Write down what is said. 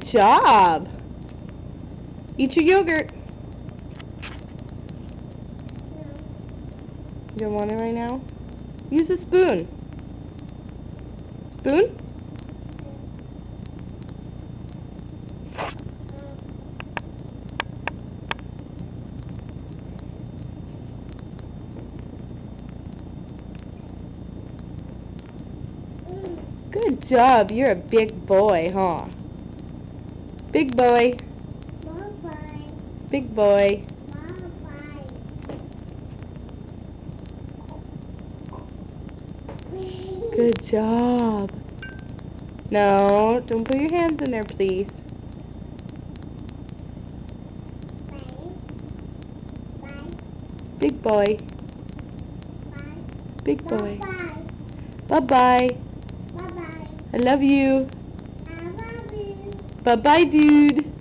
Good job. Eat your yogurt. You don't want it right now? Use a spoon. Spoon? Good job. You're a big boy, huh? Big boy. Big boy. Good job. No, don't put your hands in there, please. Big boy. Big boy. Bye-bye. I love you. Bye-bye, dude.